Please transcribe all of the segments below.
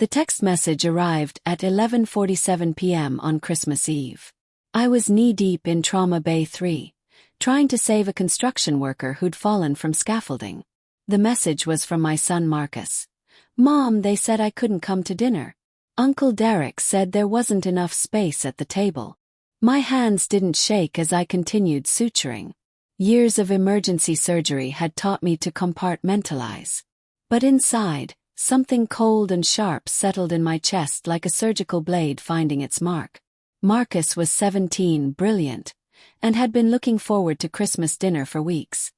The text message arrived at 11:47 p.m. on Christmas Eve. I was knee-deep in Trauma Bay 3, trying to save a construction worker who'd fallen from scaffolding. The message was from my son Marcus. "Mom, they said I couldn't come to dinner. Uncle Derek said there wasn't enough space at the table." My hands didn't shake as I continued suturing. Years of emergency surgery had taught me to compartmentalize. But inside, something cold and sharp settled in my chest like a surgical blade finding its mark. Marcus was 17, brilliant, and had been looking forward to Christmas dinner for weeks.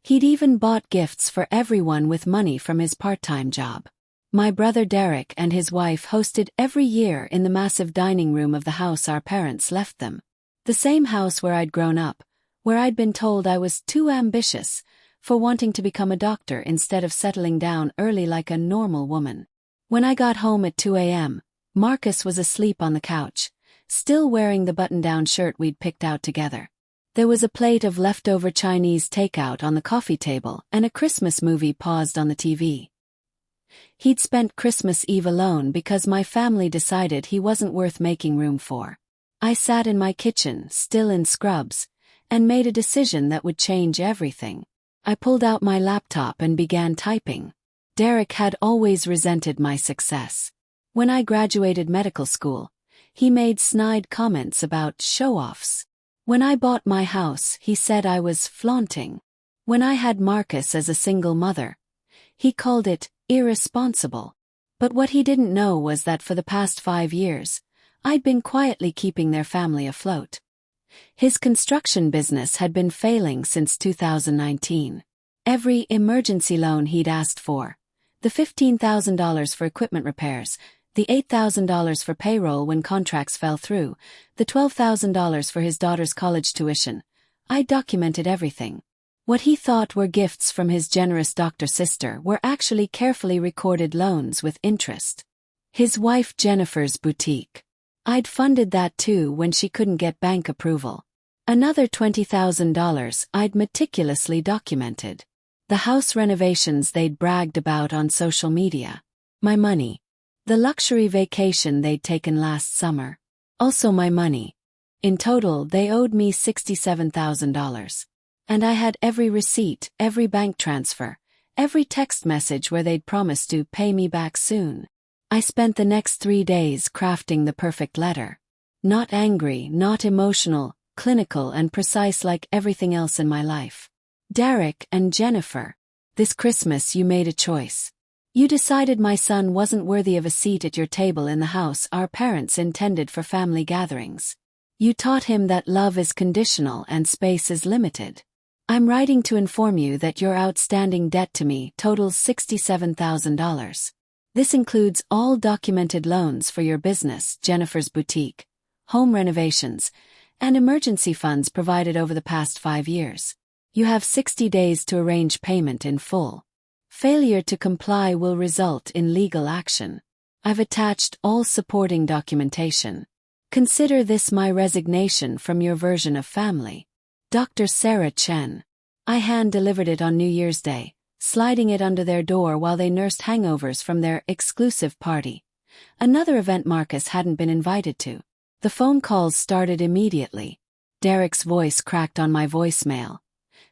He'd even bought gifts for everyone with money from his part-time job. My brother Derek and his wife hosted every year in the massive dining room of the house our parents left them. The same house where I'd grown up, where I'd been told I was too ambitious for wanting to become a doctor instead of settling down early like a normal woman. When I got home at 2 a.m., Marcus was asleep on the couch, still wearing the button-down shirt we'd picked out together. There was a plate of leftover Chinese takeout on the coffee table and a Christmas movie paused on the TV. He'd spent Christmas Eve alone because my family decided he wasn't worth making room for. I sat in my kitchen, still in scrubs, and made a decision that would change everything. I pulled out my laptop and began typing. Derek had always resented my success. When I graduated medical school, he made snide comments about show-offs. When I bought my house, he said I was flaunting. When I had Marcus as a single mother, he called it irresponsible. But what he didn't know was that for the past 5 years, I'd been quietly keeping their family afloat. His construction business had been failing since 2019. Every emergency loan he'd asked for, the $15,000 for equipment repairs, the $8,000 for payroll when contracts fell through, the $12,000 for his daughter's college tuition, I documented everything. What he thought were gifts from his generous doctor sister were actually carefully recorded loans with interest. His wife Jennifer's boutique. I'd funded that too when she couldn't get bank approval. Another $20,000 I'd meticulously documented. The house renovations they'd bragged about on social media. My money. The luxury vacation they'd taken last summer. Also my money. In total, they owed me $67,000. And I had every receipt, every bank transfer, every text message where they'd promised to pay me back soon. I spent the next 3 days crafting the perfect letter. Not angry, not emotional, clinical and precise like everything else in my life. Derek and Jennifer, this Christmas you made a choice. You decided my son wasn't worthy of a seat at your table in the house our parents intended for family gatherings. You taught him that love is conditional and space is limited. I'm writing to inform you that your outstanding debt to me totals $67,000. This includes all documented loans for your business, Jennifer's boutique, home renovations, and emergency funds provided over the past 5 years. You have 60 days to arrange payment in full. Failure to comply will result in legal action. I've attached all supporting documentation. Consider this my resignation from your version of family. Dr. Sarah Chen. I hand-delivered it on New Year's Day, sliding it under their door while they nursed hangovers from their exclusive party. Another event Marcus hadn't been invited to. The phone calls started immediately. Derek's voice cracked on my voicemail.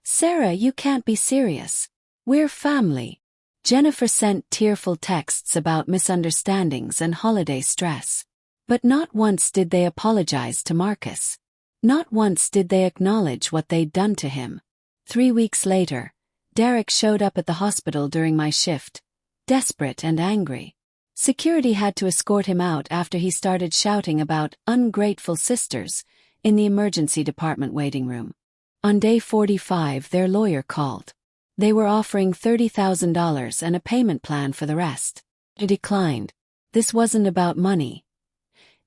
"Sarah, you can't be serious. We're family." Jennifer sent tearful texts about misunderstandings and holiday stress. But not once did they apologize to Marcus. Not once did they acknowledge what they'd done to him. 3 weeks later, Derek showed up at the hospital during my shift, desperate and angry. Security had to escort him out after he started shouting about ungrateful sisters in the emergency department waiting room. On day 45, their lawyer called. They were offering $30,000 and a payment plan for the rest. I declined. This wasn't about money.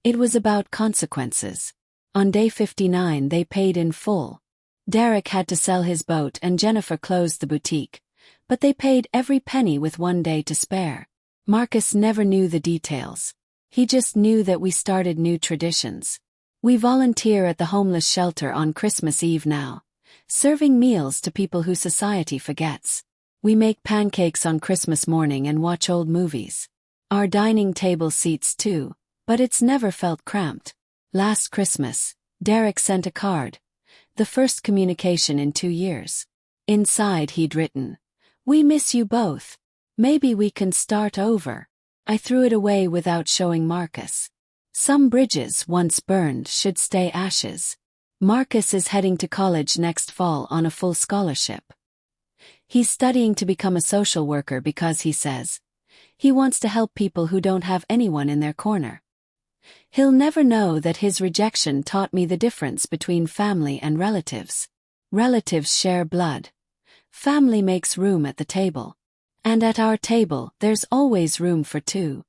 It was about consequences. On day 59, they paid in full. Derek had to sell his boat and Jennifer closed the boutique, but they paid every penny with 1 day to spare. Marcus never knew the details. He just knew that we started new traditions. We volunteer at the homeless shelter on Christmas Eve now, serving meals to people who society forgets. We make pancakes on Christmas morning and watch old movies. Our dining table seats too, but it's never felt cramped. Last Christmas, Derek sent a card. The first communication in 2 years. Inside he'd written, "We miss you both. Maybe we can start over." I threw it away without showing Marcus. Some bridges once burned should stay ashes. Marcus is heading to college next fall on a full scholarship. He's studying to become a social worker because he says he wants to help people who don't have anyone in their corner. He'll never know that his rejection taught me the difference between family and relatives. Relatives share blood. Family makes room at the table. And at our table, there's always room for two.